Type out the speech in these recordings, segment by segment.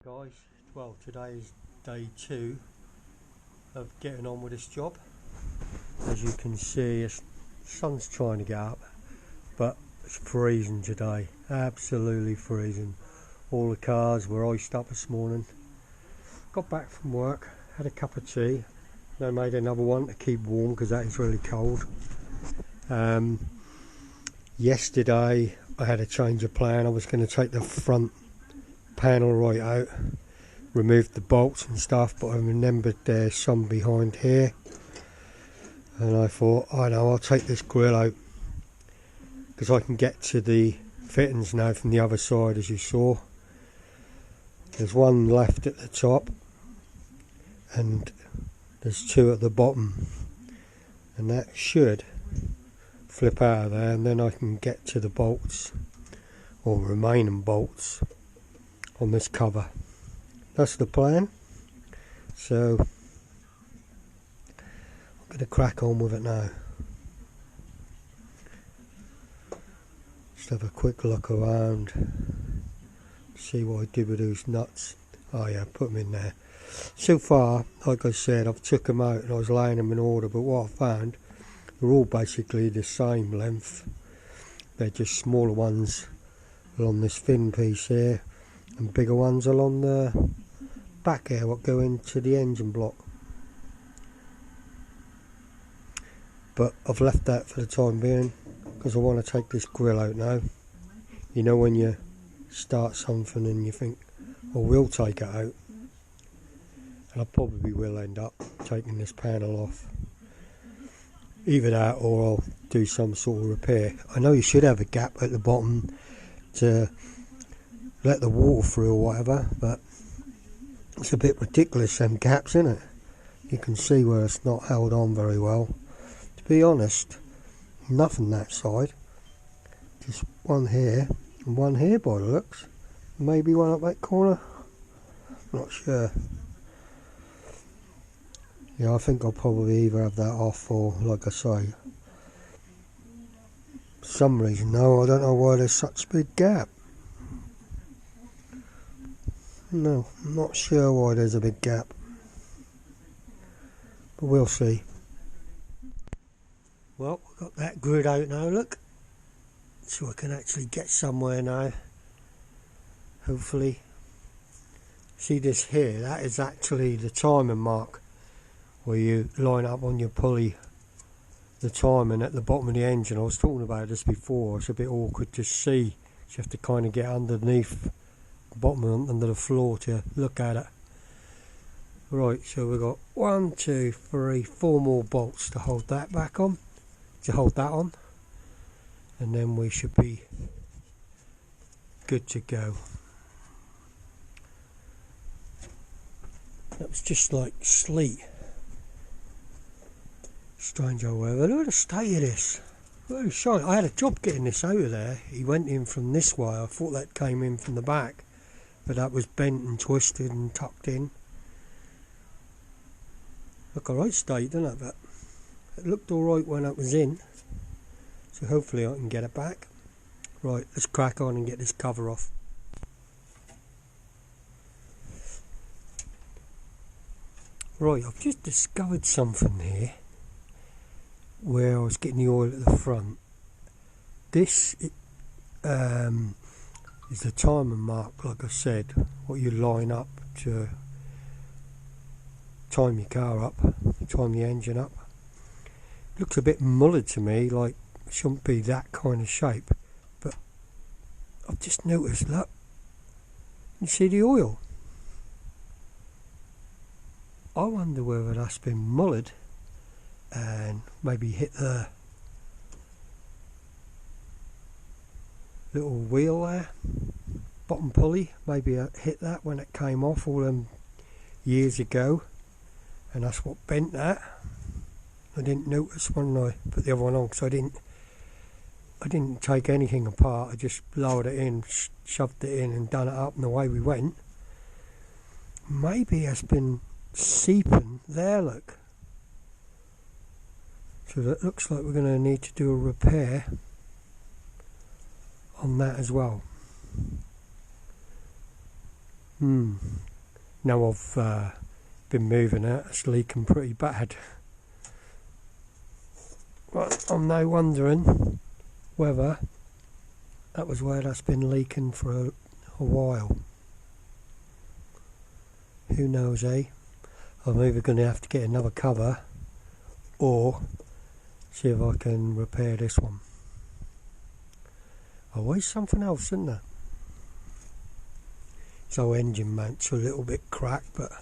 Guys, well, today is day 2 of getting on with this job. As you can see, the sun's trying to get up, but it's freezing today, absolutely freezing. All the cars were iced up this morning. Got back from work, had a cup of tea, then made another one to keep warm because that is really cold. Yesterday I had a change of plan. I was going to take the front panel right out, removed the bolts and stuff, but I remembered there's some behind here, and I thought, I know, I'll take this grill out because I can get to the fittings now from the other side. As you saw, there's one left at the top and there's 2 at the bottom, and that should flip out of there, and then I can get to the bolts or remaining bolts on this cover. That's the plan. So I'm going to crack on with it now. Just have a quick look around, see what I did with those nuts. Oh yeah, put them in there. So far, like I said, I've took them out and I was laying them in order, but what I found, they're all basically the same length. They're just smaller ones along this thin piece here, and bigger ones along the back here what go into the engine block. But I've left that for the time being because I want to take this grill out now. You know, when you start something and you think, I will take it out, and I probably will end up taking this panel off. Either that or I'll do some sort of repair. I know you should have a gap at the bottom to let the water through or whatever, but it's a bit ridiculous, them gaps, isn't it? You can see where it's not held on very well. To be honest, nothing that side, just one here and one here by the looks, maybe one up that corner, not sure. Yeah, I think I'll probably either have that off or, like I say, for some reason though, I don't know why there's such a big gap. No, I'm not sure why there's a big gap, but we'll see. Well, we've got that grid out now, look, so I can actually get somewhere now, hopefully. See this here, that is actually the timing mark, where you line up on your pulley the timing at the bottom of the engine. I was talking about this before, it's a bit awkward to see, so you have to kind of get underneath bottom under the floor to look at it. Right, so we've got 1, 2, 3, 4 more bolts to hold that back on, and then we should be good to go. That was just like sleet. Strange old weather. Look at the state of this. Very shiny. I had a job getting this out of there. He went in from this way. I thought that came in from the back, but that was bent and twisted and tucked in. Look alright state, doesn't it? But it looked alright when it was in, so hopefully I can get it back. Right, let's crack on and get this cover off. Right, I've just discovered something here where I was getting the oil at the front. This is the timing mark, like I said, what you line up to time your car up, time the engine up. Looks a bit mullered to me, like it shouldn't be that kind of shape, but I've just noticed, look, you see the oil? I wonder whether that's been mullered and maybe hit the little wheel there, bottom pulley, maybe I hit that when it came off all them years ago, and that's what bent that. I didn't notice when I put the other one on, because I didn't take anything apart. I just lowered it in, shoved it in and done it up, and away we went. Maybe it's been seeping there, look. So that looks like we're going to need to do a repair on that as well. Now I've been moving it, it's leaking pretty bad. But I'm now wondering whether that was where that's been leaking for a while. Who knows, eh? I'm either going to have to get another cover or see if I can repair this one. Always something else, isn't there? So engine mounts are a little bit cracked, but I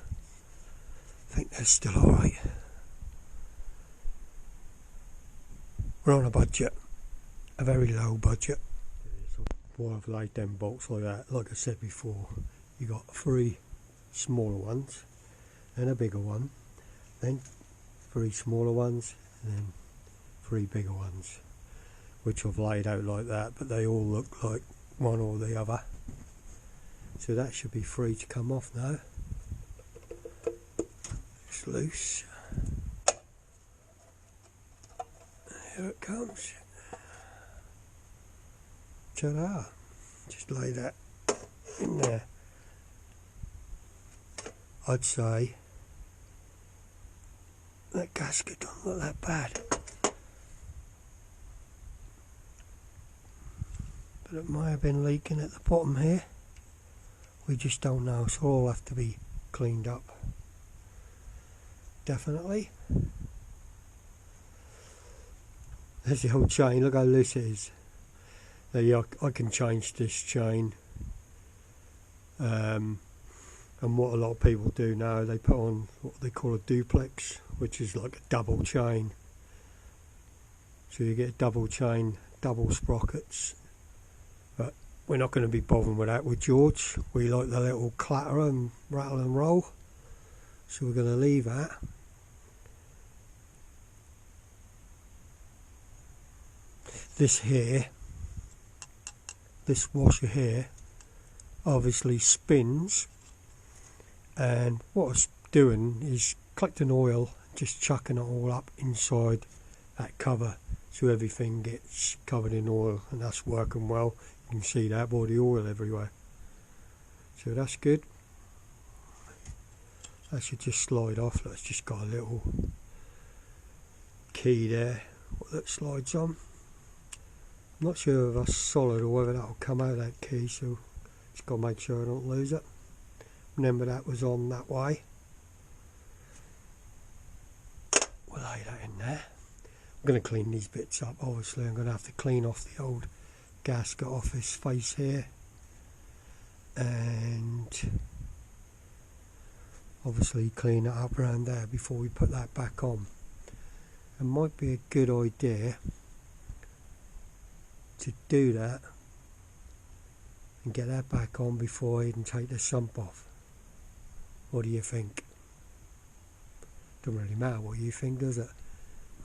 think they're still alright. We're on a budget, a very low budget. Why I've laid them bolts like that, like I said before, you got 3 smaller ones and a bigger one, then 3 smaller ones and then 3 bigger ones, which I've laid out like that, but they all look like one or the other. So that should be free to come off now. It's loose. Here it comes. Ta-da! Just lay that in there. I'd say that gasket don't look that bad, but it might have been leaking at the bottom here. We just don't know, so it'll all have to be cleaned up. Definitely. There's the old chain, look how loose it is. There you are, I can change this chain. And what a lot of people do now, they put on what they call a duplex, which is like a double chain. So you get a double chain, double sprockets. But we're not going to be bothering with that with George. We like the little clatter and rattle and roll. So we're going to leave that. This here, this washer here, obviously spins, and what it's doing is collecting oil, just chucking it all up inside that cover, so everything gets covered in oil, and that's working well. You can see that by the oil everywhere, so that's good. That should just slide off. That's just got a little key there that slides on. I'm not sure if that's solid or whether that'll come out of that key, so just got to make sure I don't lose it. Remember that was on that way. We'll lay that in there. I'm going to clean these bits up, obviously. I'm going to have to clean off the old gasket off this face here, and obviously clean it up around there before we put that back on. It might be a good idea to do that and get that back on before I even take the sump off. What do you think? Don't really matter what you think, does it?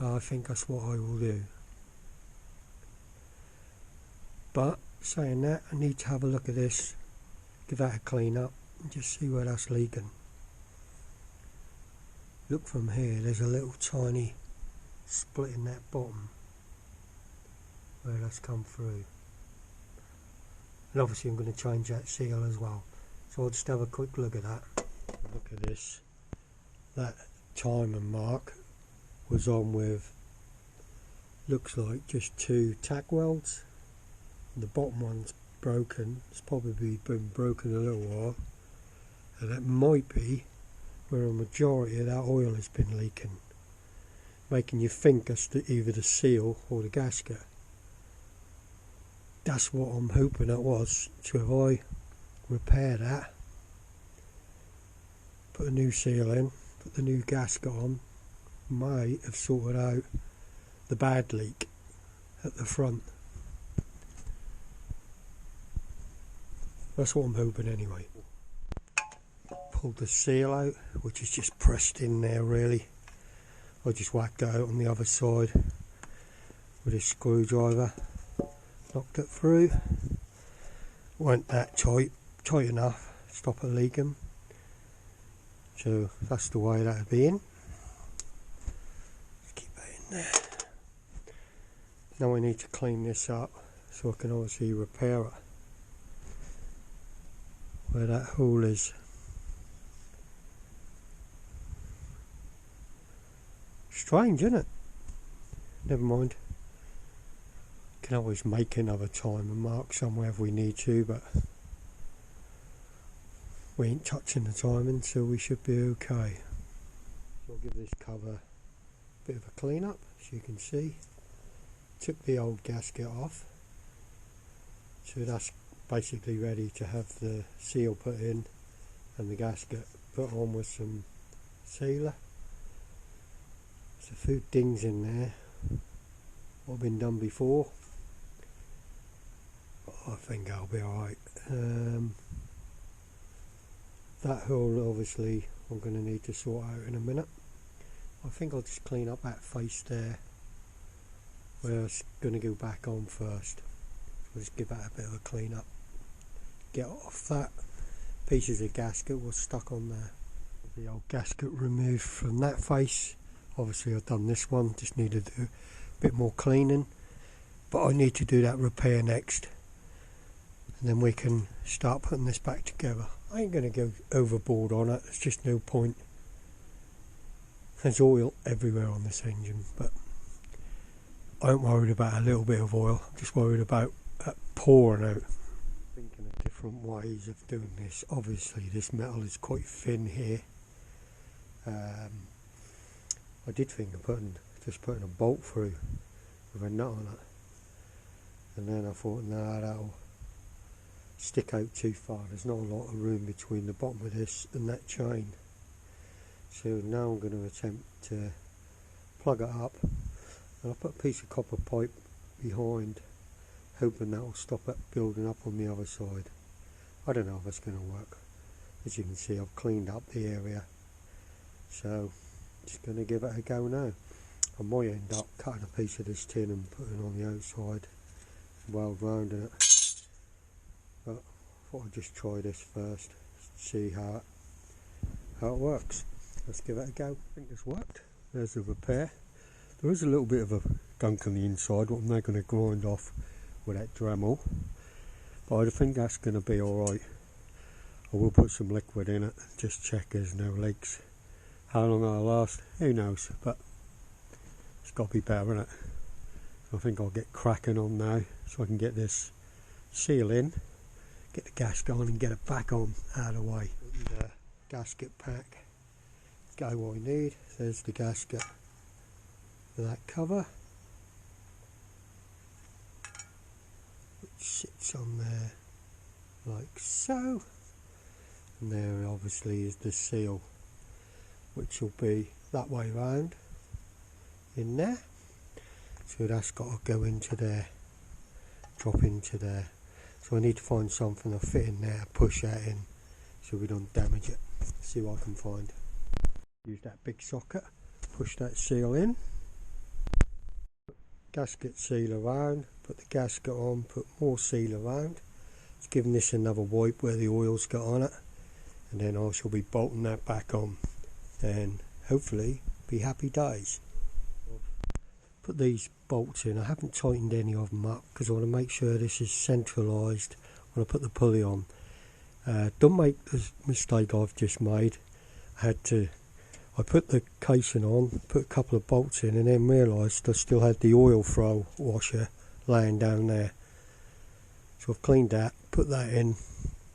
I think that's what I will do. But saying that, I need to have a look at this, give that a clean up and just see where that's leaking. Look from here, there's a little tiny split in that bottom where that's come through, and obviously I'm going to change that seal as well, so I'll just have a quick look at that. Look at this, that timing mark was on with, looks like just 2 tack welds, and the bottom one's broken. It's probably been broken a little while, and that might be where a majority of that oil has been leaking, making you think it's either the seal or the gasket. That's what I'm hoping it was. So if I repair that, put a new seal in, put the new gasket on, might have sorted out the bad leak at the front. That's what I'm hoping anyway. Pulled the seal out, which is just pressed in there really. I just whacked it out on the other side with a screwdriver. Knocked it through. Weren't that tight enough to stop it leaking. So that's the way that'd be in. Let's keep that in there. Now I need to clean this up so I can obviously repair it. where that hole is. Strange, isn't it? Never mind. Can always make another timer mark somewhere if we need to, but we ain't touching the timing, so we should be okay. So I'll give this cover a bit of a clean up, as you can see. Took the old gasket off, so that's basically ready to have the seal put in and the gasket put on with some sealer. There's a few dings in there, what been done before. I think I'll be alright. That hole obviously I'm going to need to sort out in a minute. I think I'll just clean up that face there where it's going to go back on first. I'll just give that a bit of a clean up. Get off that pieces of gasket was stuck on there. The old gasket removed from that face. Obviously I've done this one, just needed to do a bit more cleaning, but I need to do that repair next, and then we can start putting this back together. I ain't going to go overboard on it, there's just no point. There's oil everywhere on this engine, but I ain't worried about a little bit of oil, I'm just worried about pouring out. Thinking of different ways of doing this. Obviously this metal is quite thin here. I did think of just putting a bolt through with a nut on it, and then I thought, nah, that'll stick out too far. There's not a lot of room between the bottom of this and that chain. So now I'm going to attempt to plug it up, and I'll put a piece of copper pipe behind, hoping that will stop it building up on the other side. I don't know if it's going to work. As you can see, I've cleaned up the area, so just going to give it a go now. I might end up cutting a piece of this tin and putting it on the outside, weld rounding it, but I thought I'd just try this first, see how it works. Let's give it a go. I think this worked. There's the repair. There is a little bit of a gunk on the inside, what I'm now going to grind off with that Dremel, but I think that's going to be alright. I will put some liquid in it, just check there's no leaks. How long it'll last, who knows, but it's got to be better, isn't it? So I think I'll get cracking on now, so I can get this seal in, get the gasket on and get it back on out of the way. The gasket pack, go what we need. There's the gasket for that cover, which sits on there like so, and there obviously is the seal, which will be that way round in there. So that's got to go into there, drop into there. So I need to find something to fit in there, push that in so we don't damage it. See what I can find. Use that big socket, push that seal in, gasket seal around, put the gasket on, put more seal around. Just giving this another wipe where the oil's got on it, and then I shall be bolting that back on, and hopefully be happy days. Put these bolts in. I haven't tightened any of them up because I want to make sure this is centralised when I put the pulley on. Don't make the mistake I've just made. I put the casing on, put a couple of bolts in, and then realised I still had the oil throw washer laying down there. So I've cleaned that, put that in,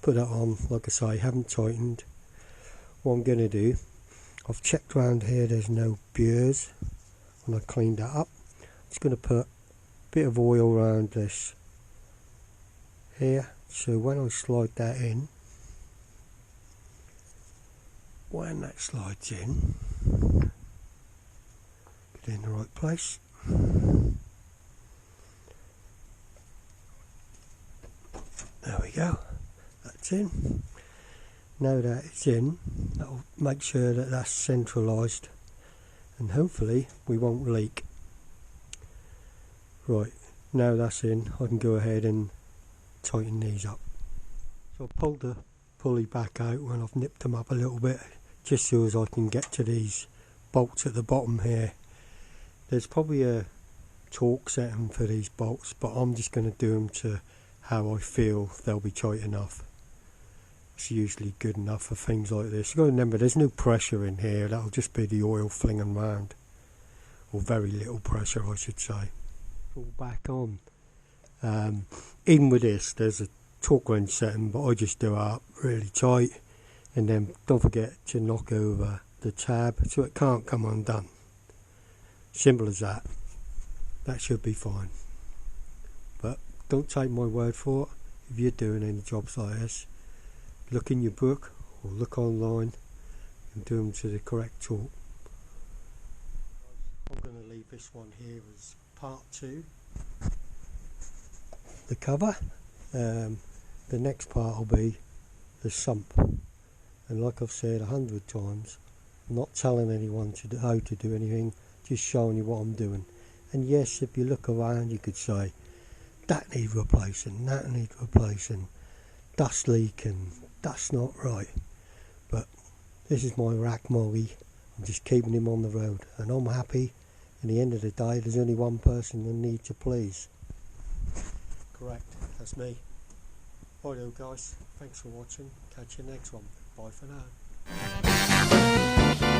put that on. Like I say, haven't tightened. What I'm going to do, I've checked around here, there's no burrs, and I cleaned that up. I'm just going to put a bit of oil around this here, so when I slide that in, when that slides in, get it in the right place. There we go, that's in. Now that it's in, that'll make sure that that's centralised, and hopefully we won't leak. Right, now that's in, I can go ahead and tighten these up. So I pulled the pulley back out when I've nipped them up a little bit, just so as I can get to these bolts at the bottom here. There's probably a torque setting for these bolts, but I'm just going to do them to how I feel they'll be tight enough. It's usually good enough for things like this. You've got to remember there's no pressure in here, that'll just be the oil flinging round. Or very little pressure I should say. All back on. Even with this there's a torque wrench setting, but I just do it up really tight, and then don't forget to knock over the tab so it can't come undone. Simple as that. That should be fine. But don't take my word for it. If you're doing any jobs like this, look in your book or look online and do them to the correct torque. I'm going to leave this one here as part 2. The cover. The next part will be the sump. And like I've said 100 times, I'm not telling anyone how to do anything, just showing you what I'm doing. And yes, if you look around you could say, that needs replacing, that needs replacing, dust leaking, that's not right. But this is my rack Moggy, I'm just keeping him on the road and I'm happy. In the end of the day there's only one person I need to please. Correct, that's me. Righto guys, thanks for watching, catch you next one, bye for now.